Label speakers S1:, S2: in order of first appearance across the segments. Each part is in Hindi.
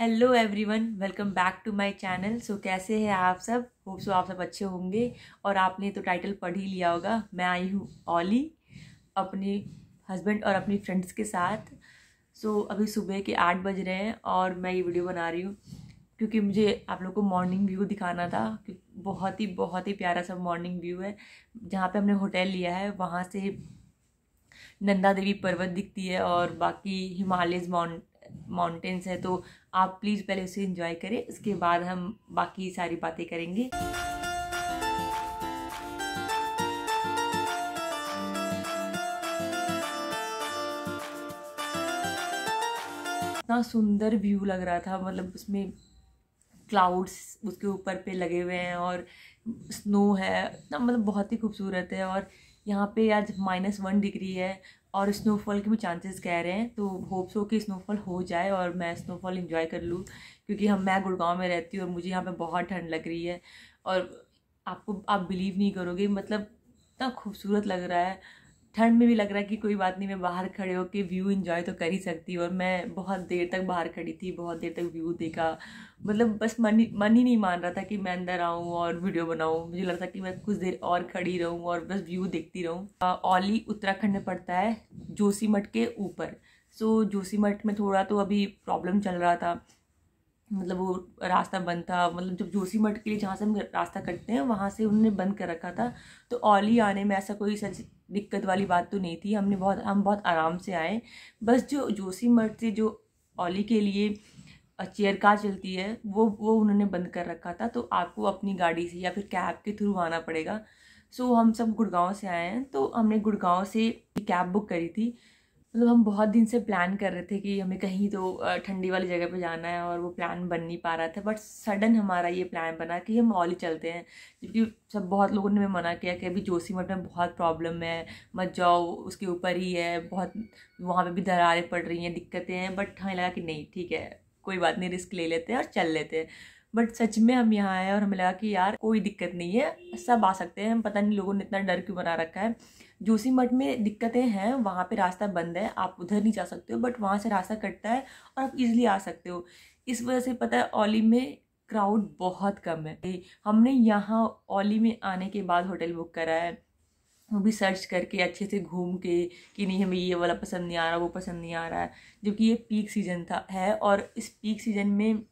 S1: Hello everyone, welcome back to my channel. So कैसे हैं आप सब? होप सो आप सब अच्छे होंगे। और आपने तो टाइटल पढ़ ही लिया होगा, मैं आई हूँ ओली अपने हस्बैंड और अपनी फ्रेंड्स के साथ। सो अभी सुबह के 8 बज रहे हैं और मैं ये वीडियो बना रही हूँ क्योंकि मुझे आप लोग को मॉर्निंग व्यू दिखाना था। बहुत ही प्यारा सा मॉर्निंग व्यू है। जहाँ पे हमने होटल लिया है वहाँ से नंदा देवी पर्वत दिखती है और बाकी हिमालयज माउंटेन्स है। तो आप प्लीज़ पहले उसे एंजॉय करें, उसके बाद हम बाकी सारी बातें करेंगे। इतना सुंदर व्यू लग रहा था, मतलब उसमें क्लाउड्स उसके ऊपर पे लगे हुए हैं और स्नो है ना, मतलब बहुत ही खूबसूरत है। और यहाँ पे आज -1 डिग्री है और स्नोफॉल के भी चांसेस कह रहे हैं। तो होप्स हो कि स्नोफॉल हो जाए और मैं स्नोफॉल एंजॉय कर लूँ, क्योंकि मैं गुड़गांव में रहती हूँ और मुझे यहाँ पे बहुत ठंड लग रही है। और आप बिलीव नहीं करोगे, मतलब इतना खूबसूरत लग रहा है। ठंड में भी लग रहा है कि कोई बात नहीं, मैं बाहर खड़े होकर व्यू एंजॉय तो कर ही सकती हूँ। और मैं बहुत देर तक बाहर खड़ी थी, बहुत देर तक व्यू देखा। मतलब बस मन ही नहीं मान रहा था कि मैं अंदर आऊँ और वीडियो बनाऊँ। मुझे लग रहा था कि मैं कुछ देर और खड़ी रहूँ और बस व्यू देखती रहूँ। औली उत्तराखंड में पड़ता है, जोशीमठ के ऊपर। सो जोशीमठ में थोड़ा तो अभी प्रॉब्लम चल रहा था, मतलब वो रास्ता बंद था। मतलब जब जोशीमठ के लिए जहाँ से हम रास्ता कटते हैं वहाँ से उन्होंने बंद कर रखा था। तो औली आने में ऐसा कोई सच दिक्कत वाली बात तो नहीं थी। हम बहुत आराम से आए। बस जो जोशीमठ से जो औली के लिए चेयर कार चलती है वो उन्होंने बंद कर रखा था। तो आपको अपनी गाड़ी से या फिर कैब के थ्रू आना पड़ेगा। सो हम सब गुड़गांव से आए हैं, तो हमने गुड़गांव से कैब बुक करी थी। मतलब हम बहुत दिन से प्लान कर रहे थे कि हमें कहीं तो ठंडी वाली जगह पे जाना है और वो प्लान बन नहीं पा रहा था। बट सडन हमारा ये प्लान बना कि हम औली चलते हैं, जबकि बहुत लोगों ने हमें मना किया कि अभी जोशीमठ में बहुत प्रॉब्लम है, मत जाओ, उसके ऊपर ही है, बहुत वहाँ पे भी दरारें पड़ रही हैं, दिक्कतें हैं। बट हमें लगा कि नहीं, ठीक है, कोई बात नहीं, रिस्क ले लेते हैं और चल लेते हैं। बट सच में हम यहाँ आए और हमें लगा कि यार कोई दिक्कत नहीं है, सब आ सकते हैं। पता नहीं लोगों ने इतना डर क्यों बना रखा है। जोशीमठ में दिक्कतें हैं, वहाँ पे रास्ता बंद है, आप उधर नहीं जा सकते हो, बट वहाँ से रास्ता कटता है और आप इजीली आ सकते हो। इस वजह से पता है औली में क्राउड बहुत कम है। हमने यहाँ औली में आने के बाद होटल बुक करा है, वो भी सर्च करके अच्छे से घूम के कि नहीं हमें ये वाला पसंद नहीं आ रहा, वो पसंद नहीं आ रहा है। जबकि ये पीक सीजन था है और इस पीक सीजन में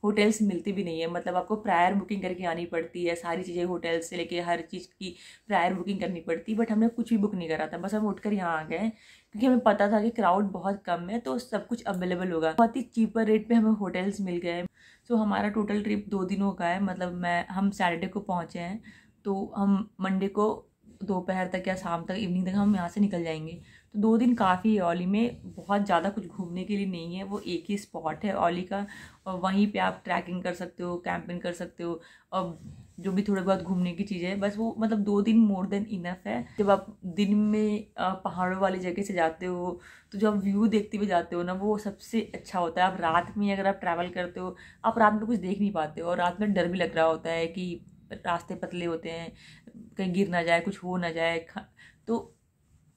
S1: होटल्स मिलती भी नहीं है। मतलब आपको प्रायर बुकिंग करके आनी पड़ती है, सारी चीज़ें होटल से लेके हर चीज़ की प्रायर बुकिंग करनी पड़ती है। बट हमने कुछ भी बुक नहीं करा था, बस हम उठकर यहाँ आ गए क्योंकि हमें पता था कि क्राउड बहुत कम है तो सब कुछ अवेलेबल होगा। बहुत ही चीपर रेट पे हमें होटल्स मिल गए। सो हमारा टोटल ट्रिप 2 दिनों का है। मतलब हम सैटरडे को पहुँचे हैं, तो हम मंडे को दोपहर तक या शाम तक, इवनिंग तक हम यहाँ से निकल जाएंगे। तो 2 दिन काफ़ी है। औली में बहुत ज़्यादा कुछ घूमने के लिए नहीं है, वो एक ही स्पॉट है औली का और वहीं पे आप ट्रैकिंग कर सकते हो, कैंपिंग कर सकते हो और जो भी थोड़े बहुत घूमने की चीज़ें है, बस वो मतलब 2 दिन मोर देन इनफ है। जब आप दिन में पहाड़ों वाली जगह से जाते हो तो जो आप व्यू देखते हुए जाते हो ना, वो सबसे अच्छा होता है। आप रात में अगर आप ट्रैवल करते हो, आप रात में कुछ देख नहीं पाते हो और रात में डर भी लग रहा होता है कि रास्ते पतले होते हैं, कहीं गिर ना जाए, कुछ हो ना जाए। तो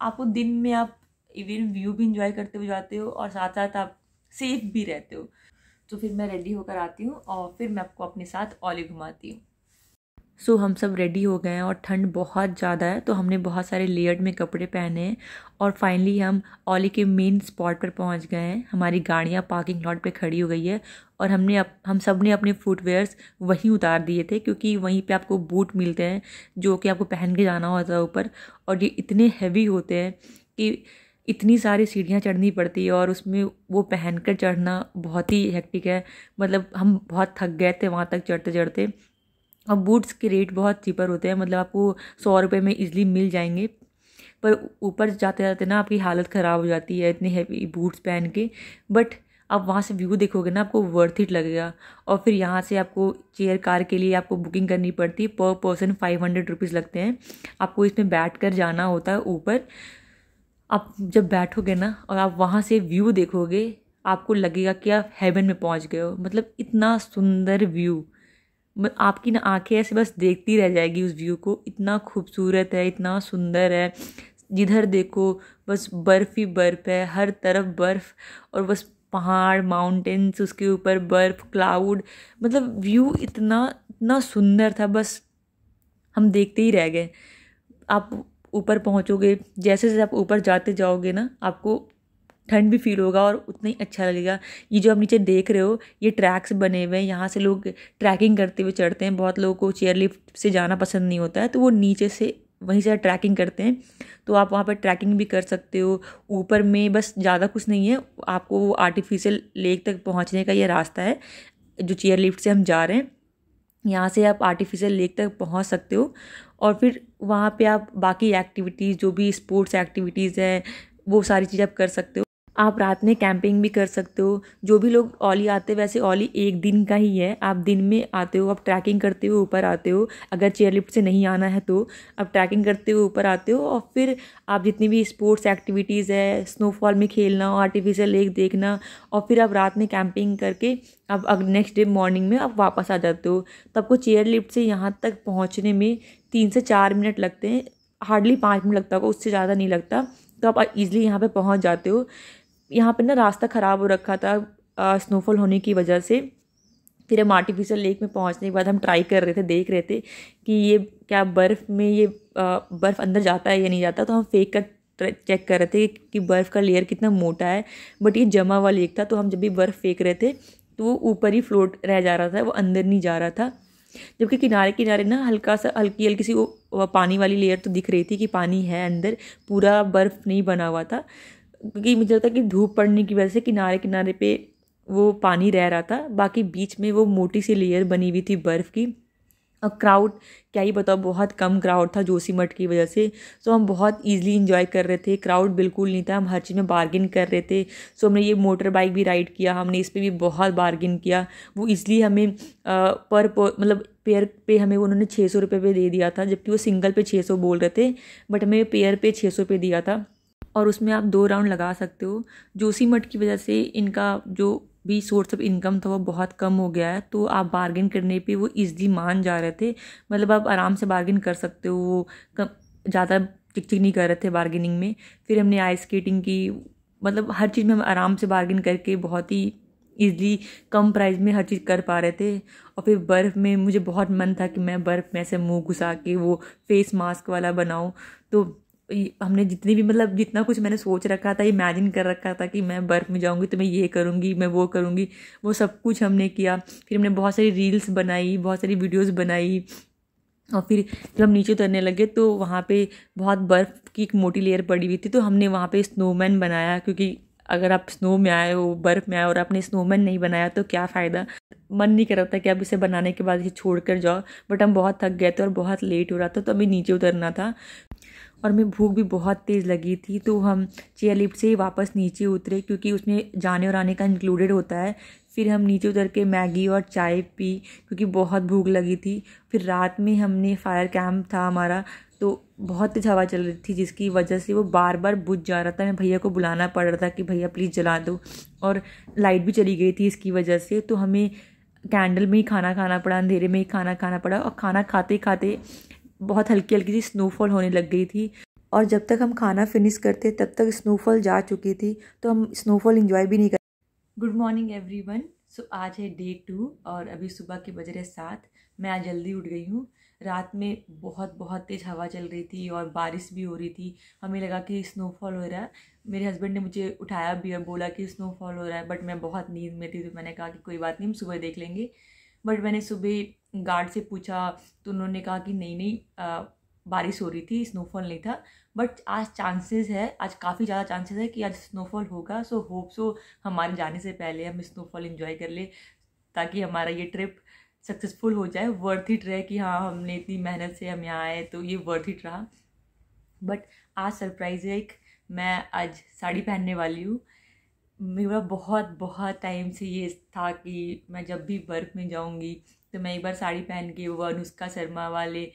S1: आपको दिन में आप इवन व्यू भी इंजॉय करते हुए जाते हो और साथ साथ आप सेफ भी रहते हो। तो फिर मैं रेडी होकर आती हूँ और फिर मैं आपको अपने साथ औली घुमाती हूँ। सो हम सब रेडी हो गए हैं और ठंड बहुत ज़्यादा है, तो हमने बहुत सारे लेयर्ड में कपड़े पहने हैं और फाइनली हम औली के मेन स्पॉट पर पहुंच गए हैं। हमारी गाड़ियां पार्किंग लॉट पे खड़ी हो गई है और हम सब ने अपने फुटवेयर्स वहीं उतार दिए थे, क्योंकि वहीं पे आपको बूट मिलते हैं जो कि आपको पहन के जाना होता है ऊपर। और ये इतने हैवी होते हैं कि इतनी सारी सीढ़ियाँ चढ़नी पड़ती है और उसमें वो पहनकर चढ़ना बहुत ही हेक्टिक है। मतलब हम बहुत थक गए थे वहाँ तक चढ़ते चढ़ते। और बूट्स के रेट बहुत चीपर होते हैं, मतलब आपको 100 रुपये में इजीली मिल जाएंगे। पर ऊपर जाते जाते ना आपकी हालत ख़राब हो जाती है इतने हैवी बूट्स पहन के। बट आप वहाँ से व्यू देखोगे ना, आपको वर्थ इट लगेगा। और फिर यहाँ से आपको चेयर कार के लिए आपको बुकिंग करनी पड़ती है, पर पर्सन 500 रुपीज़ लगते हैं। आपको इसमें बैठ कर जाना होता है ऊपर। आप जब बैठोगे ना और आप वहाँ से व्यू देखोगे, आपको लगेगा कि आप हेवन में पहुँच गए हो। मतलब इतना सुंदर व्यू, आपकी ना आंखें ऐसे बस देखती रह जाएगी उस व्यू को। इतना खूबसूरत है, इतना सुंदर है। जिधर देखो बस बर्फ़ ही बर्फ़ है, हर तरफ बर्फ़। और बस पहाड़, माउंटेन्स, उसके ऊपर बर्फ़, क्लाउड, मतलब व्यू इतना इतना सुंदर था, बस हम देखते ही रह गए। आप ऊपर पहुंचोगे, जैसे जैसे आप ऊपर जाते जाओगे ना, आपको ठंड भी फील होगा और उतना ही अच्छा लगेगा। ये जो आप नीचे देख रहे हो, ये ट्रैक्स बने हुए हैं, यहाँ से लोग ट्रैकिंग करते हुए चढ़ते हैं। बहुत लोगों को चेयर लिफ्ट से जाना पसंद नहीं होता है, तो वो नीचे से वहीं से ट्रैकिंग करते हैं, तो आप वहाँ पर ट्रैकिंग भी कर सकते हो। ऊपर में बस ज़्यादा कुछ नहीं है, आपको वो आर्टिफिशियल लेक तक पहुँचने का ये रास्ता है जो चेयर लिफ्ट से हम जा रहे हैं। यहाँ से आप आर्टिफिशियल लेक तक पहुँच सकते हो और फिर वहाँ पे आप बाकी एक्टिविटीज़, जो भी स्पोर्ट्स एक्टिविटीज़ हैं, वो सारी चीज़ आप कर सकते हो। आप रात में कैंपिंग भी कर सकते हो। जो भी लोग औली आते हैं, वैसे औली एक दिन का ही है, आप दिन में आते हो, आप ट्रैकिंग करते हो ऊपर आते हो। अगर चेयरलिफ्ट से नहीं आना है तो आप ट्रैकिंग करते हुए ऊपर आते हो और फिर आप जितनी भी स्पोर्ट्स एक्टिविटीज़ है, स्नोफॉल में खेलना, आर्टिफिशियल लेक देखना, और फिर आप रात में कैंपिंग करके अब नेक्स्ट डे मॉर्निंग में आप वापस आ जाते हो। तो आपको चेयरलिफ्ट से यहाँ तक पहुँचने में 3 से 4 मिनट लगते हैं, हार्डली 5 मिनट लगता होगा, उससे ज़्यादा नहीं लगता। तो आप ईज़िली यहाँ पे पहुँच जाते हो। यहाँ पे ना रास्ता ख़राब हो रखा था स्नोफॉल होने की वजह से। फिर हम आर्टिफिशियल लेक में पहुँचने के बाद हम ट्राई कर रहे थे, देख रहे थे कि ये क्या बर्फ़ में ये बर्फ़ अंदर जाता है या नहीं जाता। तो हम फेंक कर चेक कर रहे थे कि बर्फ़ का लेयर कितना मोटा है, बट ये जमा हुआ लेक था। तो हम जब भी बर्फ़ फेंक रहे थे तो वो ऊपर ही फ्लोट रह जा रहा था, वो अंदर नहीं जा रहा था। जबकि किनारे किनारे ना हल्का सा हल्की हल्की सी वो पानी वाली लेयर तो दिख रही थी कि पानी है अंदर, पूरा बर्फ़ नहीं बना हुआ था। क्योंकि मुझे लगता है कि धूप पड़ने की वजह से किनारे किनारे पे वो पानी रह रहा था, बाकी बीच में वो मोटी सी लेयर बनी हुई थी बर्फ़ की। और क्राउड क्या ही बताओ, बहुत कम क्राउड था जोशीमठ की वजह से। सो हम बहुत ईजिली इंजॉय कर रहे थे, क्राउड बिल्कुल नहीं था, हम हर चीज़ में बार्गिन कर रहे थे। सो हमने ये मोटर बाइक भी राइड किया, हमने इस पर भी बहुत बार्गिन किया। वो ईजिली हमें मतलब पेयर पे हमें उन्होंने 600 रुपये पे दे दिया था, जबकि वो सिंगल पे 600 बोल रहे थे, बट हमें पेयर पे 600 पे दिया था। और उसमें आप 2 राउंड लगा सकते हो। जोशीमठ की वजह से इनका जो भी सोर्स ऑफ इनकम था वो बहुत कम हो गया है, तो आप बार्गेन करने पे वो ईजिली मान जा रहे थे। मतलब आप आराम से बार्गेन कर सकते हो, वो ज़्यादा चिक चिक नहीं कर रहे थे बार्गेनिंग में। फिर हमने आइस स्केटिंग की, मतलब हर चीज़ में हम आराम से बार्गेन करके बहुत ही ईजिली कम प्राइस में हर चीज़ कर पा रहे थे। और फिर बर्फ़ में मुझे बहुत मन था कि मैं बर्फ़ में से मुँह घुसा के वो फेस मास्क वाला बनाऊँ। तो हमने जितनी भी मतलब जितना कुछ मैंने सोच रखा था, इमेजिन कर रखा था कि मैं बर्फ़ में जाऊंगी तो मैं ये करूंगी, मैं वो करूंगी, वो सब कुछ हमने किया। फिर हमने बहुत सारी रील्स बनाई, बहुत सारी वीडियोस बनाई। और फिर जब हम नीचे उतरने लगे तो वहाँ पे बहुत बर्फ़ की एक मोटी लेयर पड़ी हुई थी, तो हमने वहाँ पे स्नोमैन बनाया। क्योंकि अगर आप स्नो में आए हो, बर्फ़ में आए और आपने स्नोमैन नहीं बनाया तो क्या फ़ायदा। मन नहीं कर रहा था कि आप इसे बनाने के बाद इसे छोड़ कर जाओ, बट हम बहुत थक गए थे और बहुत लेट हो रहा था, तो हमें नीचे उतरना था और हमें भूख भी बहुत तेज़ लगी थी। तो हम चेयर लिफ्ट से ही वापस नीचे उतरे, क्योंकि उसमें जाने और आने का इंक्लूडेड होता है। फिर हम नीचे उतर के मैगी और चाय पी, क्योंकि बहुत भूख लगी थी। फिर रात में हमने फायर कैंप था हमारा, तो बहुत तेज़ हवा चल रही थी, जिसकी वजह से वो बार बार बुझ जा रहा था। मैं भैया को बुलाना पड़ रहा था कि भैया प्लीज़ जला दो, और लाइट भी चली गई थी इसकी वजह से। तो हमें कैंडल में ही खाना खाना पड़ा, अंधेरे में ही खाना खाना पड़ा। और खाना खाते खाते बहुत हल्की हल्की सी स्नोफॉल होने लग गई थी, और जब तक हम खाना फिनिश करते तब तक स्नोफॉल जा चुकी थी, तो हम स्नोफॉल इंजॉय भी नहीं कर। Good morning everyone. सो आज है डे 2 और अभी सुबह के बज रहे 7। मैं आज जल्दी उठ गई हूँ। रात में बहुत बहुत तेज़ हवा चल रही थी और बारिश भी हो रही थी। हमें लगा कि स्नोफॉल हो रहा है। मेरे हस्बैंड ने मुझे उठाया भी और बोला कि स्नोफॉल हो रहा है, बट मैं बहुत नींद में थी, तो मैंने कहा कि कोई बात नहीं, हम सुबह देख लेंगे। बट मैंने सुबह गार्ड से पूछा तो उन्होंने कहा कि नहीं नहीं, बारिश हो रही थी, स्नोफॉल नहीं था। बट आज चांसेस है, आज काफ़ी ज़्यादा चांसेस है कि आज स्नोफॉल होगा। सो होप सो हमारे जाने से पहले हम स्नोफॉल एंजॉय कर ले, ताकि हमारा ये ट्रिप सक्सेसफुल हो जाए, वर्थ इट रहे कि हाँ हमने इतनी मेहनत से हम यहाँ आए, तो ये वर्थ इट रहा। बट आज सरप्राइज है एक, मैं आज साड़ी पहनने वाली हूँ। मेरा बहुत बहुत टाइम से ये था कि मैं जब भी बर्फ़ में जाऊँगी तो मैं एक बार साड़ी पहन के वो अनुष्का शर्मा वाले,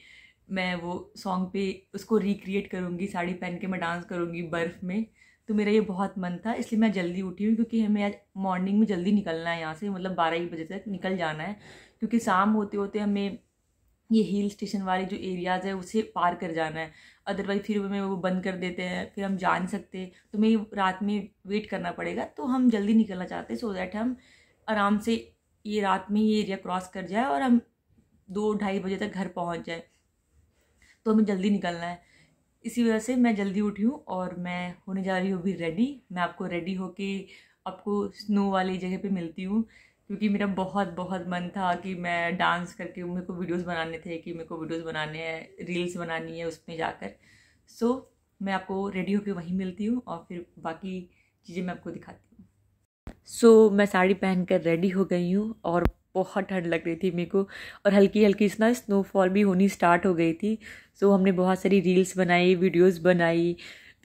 S1: मैं वो सॉन्ग पे उसको रिक्रिएट करूँगी, साड़ी पहन के मैं डांस करूँगी बर्फ़ में। तो मेरा ये बहुत मन था, इसलिए मैं जल्दी उठी हूँ, क्योंकि हमें आज मॉर्निंग में जल्दी निकलना है यहाँ से, मतलब 12-1 बजे तक निकल जाना है। क्योंकि शाम होते होते हमें ये हिल स्टेशन वाले जो एरियाज़ है उसे पार कर जाना है, अदरवाइज फिर हमें वो बंद कर देते हैं, फिर हम जा नहीं सकते, तो हमें रात में वेट करना पड़ेगा। तो हम जल्दी निकलना चाहते हैं, सो दैट हम आराम से ये रात में ये एरिया क्रॉस कर जाए और हम 2-2:30 बजे तक घर पहुंच जाए। तो हमें जल्दी निकलना है, इसी वजह से मैं जल्दी उठी हूँ और मैं होने जा रही हूँ अभी रेडी। मैं आपको रेडी होके आपको स्नो वाली जगह पे मिलती हूँ, क्योंकि मेरा बहुत बहुत मन था कि मैं डांस करके, मेरे को वीडियोस बनाने थे, कि मेरे को वीडियोस बनाने हैं, रील्स बनानी है उसमें जाकर। सो मैं आपको रेडी होके वहीं मिलती हूँ और फिर बाकी चीज़ें मैं आपको दिखाती हूँ। सो मैं साड़ी पहन कर रेडी हो गई हूँ और बहुत ठंड लग रही थी मेरे को, और हल्की हल्की ना स्नोफॉल भी होनी स्टार्ट हो गई थी। सो हमने बहुत सारी रील्स बनाई, वीडियोस बनाई।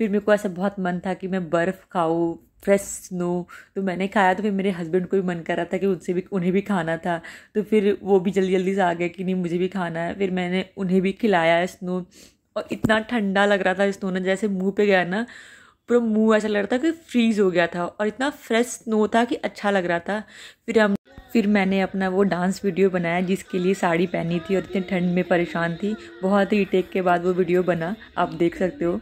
S1: फिर मेरे को ऐसा बहुत मन था कि मैं बर्फ़ खाऊँ, फ्रेश स्नो। तो मैंने खाया, तो फिर मेरे हस्बैंड को भी मन कर रहा था कि उन्हें भी खाना था। तो फिर वो भी जल्दी जल्दी से आ गया कि नहीं मुझे भी खाना है। फिर मैंने उन्हें भी खिलाया स्नो, और इतना ठंडा लग रहा था स्नो ने, जैसे मुँह पे गया ना पूरा मुँह ऐसा लग रहा था कि फ्रीज़ हो गया था, और इतना फ्रेश स्नो था कि अच्छा लग रहा था। फिर मैंने अपना वो डांस वीडियो बनाया जिसके लिए साड़ी पहनी थी और इतनी ठंड में परेशान थी। बहुत ही टेक के बाद वो वीडियो बना, आप देख सकते हो।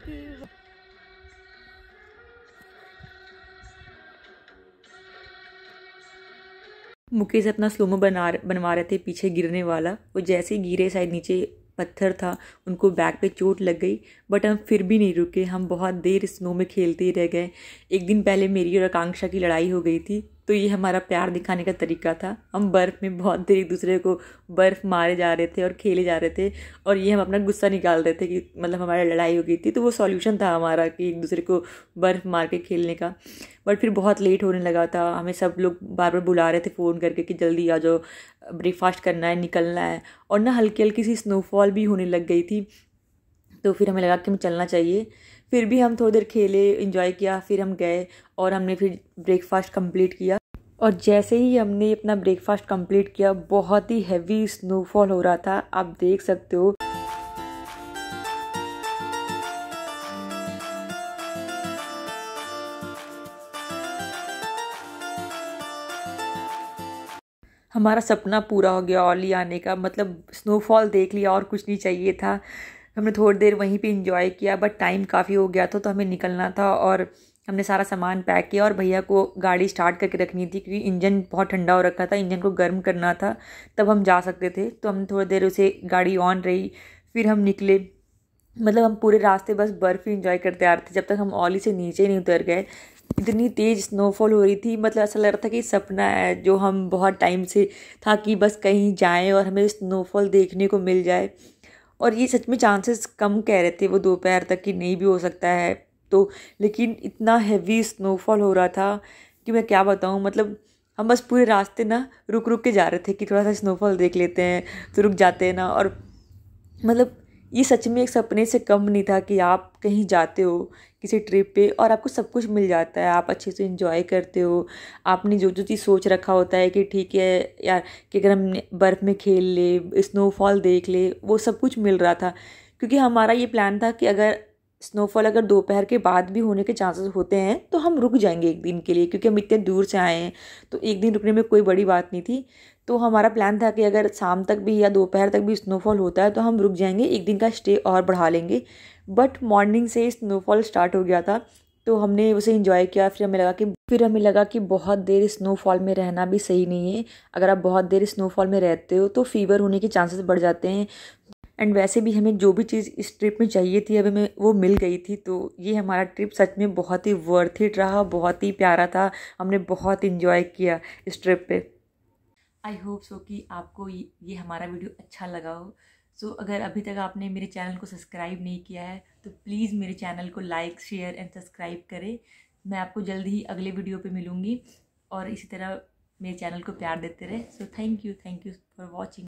S1: मुकेश अपना स्लोमो बनवा रहे थे पीछे गिरने वाला। वो जैसे ही गिरे, शायद नीचे पत्थर था, उनको बैक पे चोट लग गई, बट हम फिर भी नहीं रुके। हम बहुत देर स्नो में खेलते ही रह गए। एक दिन पहले मेरी और आकांक्षा की लड़ाई हो गई थी, तो ये हमारा प्यार दिखाने का तरीका था। हम बर्फ़ में बहुत देर एक दूसरे को बर्फ़ मारे जा रहे थे और खेले जा रहे थे, और ये हम अपना गुस्सा निकाल रहे थे कि मतलब हमारी लड़ाई हो गई थी, तो वो सॉल्यूशन था हमारा कि एक दूसरे को बर्फ़ मार के खेलने का। बट फिर बहुत लेट होने लगा था, हमें सब लोग बार बार बुला रहे थे फ़ोन करके कि जल्दी आ जाओ, ब्रेकफास्ट करना है, निकलना है। और ना हल्की हल्की सी स्नोफॉल भी होने लग गई थी, तो फिर हमें लगा कि हमें चलना चाहिए। फिर भी हम थोड़ी देर खेले, इंजॉय किया, फिर हम गए और हमने फिर ब्रेकफास्ट कंप्लीट किया। और जैसे ही हमने अपना ब्रेकफास्ट कंप्लीट किया, बहुत ही हैवी स्नोफॉल हो रहा था, आप देख सकते हो। हमारा सपना पूरा हो गया ओली आने का, मतलब स्नोफॉल देख लिया और कुछ नहीं चाहिए था। हमने थोड़ी देर वहीं पे इंजॉय किया, बट टाइम काफ़ी हो गया था, तो हमें निकलना था। और हमने सारा सामान पैक किया और भैया को गाड़ी स्टार्ट करके रखनी थी, क्योंकि इंजन बहुत ठंडा हो रखा था, इंजन को गर्म करना था, तब हम जा सकते थे। तो हमने थोड़ी देर उसे गाड़ी ऑन रही, फिर हम निकले। मतलब हम पूरे रास्ते बस बर्फ़ ही इंजॉय करते आ रहे थे, जब तक हम ओली से नीचे नहीं उतर गए। इतनी तेज़ स्नोफॉल हो रही थी, मतलब ऐसा लग रहा था कि सपना है जो हम बहुत टाइम से था कि बस कहीं जाएं और हमें स्नोफॉल देखने को मिल जाए। और ये सच में चांसेस कम कह रहे थे वो दोपहर तक कि नहीं भी हो सकता है, तो लेकिन इतना हैवी स्नोफॉल हो रहा था कि मैं क्या बताऊँ। मतलब हम बस पूरे रास्ते ना रुक रुक के जा रहे थे कि थोड़ा सा स्नोफॉल देख लेते हैं, तो रुक जाते हैं ना। और मतलब ये सच में एक सपने से कम नहीं था कि आप कहीं जाते हो किसी ट्रिप पे और आपको सब कुछ मिल जाता है, आप अच्छे से एंजॉय करते हो। आपने जो जो चीज़ सोच रखा होता है कि ठीक है यार, कि अगर हम बर्फ़ में खेल ले, स्नोफॉल देख ले, वो सब कुछ मिल रहा था। क्योंकि हमारा ये प्लान था कि अगर स्नोफॉल अगर दोपहर के बाद भी होने के चांसेस होते हैं तो हम रुक जाएंगे एक दिन के लिए, क्योंकि हम इतने दूर से आए हैं, तो एक दिन रुकने में कोई बड़ी बात नहीं थी। तो हमारा प्लान था कि अगर शाम तक भी या दोपहर तक भी स्नोफॉल होता है तो हम रुक जाएंगे, एक दिन का स्टे और बढ़ा लेंगे। बट मॉर्निंग से स्नोफॉल स्टार्ट हो गया था, तो हमने उसे इंजॉय किया। फिर हमें लगा कि बहुत देर स्नोफॉल में रहना भी सही नहीं है। अगर आप बहुत देर स्नोफॉल में रहते हो तो फीवर होने के चांसेस बढ़ जाते हैं। एंड वैसे भी हमें जो भी चीज़ इस ट्रिप में चाहिए थी, अब हमें वो मिल गई थी। तो ये हमारा ट्रिप सच में बहुत ही वर्थ इट रहा, बहुत ही प्यारा था। हमने बहुत इंजॉय किया इस ट्रिप पे। आई होप सो कि आपको ये हमारा वीडियो अच्छा लगा हो। सो अगर अभी तक आपने मेरे चैनल को सब्सक्राइब नहीं किया है तो प्लीज़ मेरे चैनल को लाइक, शेयर एंड सब्सक्राइब करें। मैं आपको जल्दी ही अगले वीडियो पे मिलूँगी, और इसी तरह मेरे चैनल को प्यार देते रहे। So thank you for watching.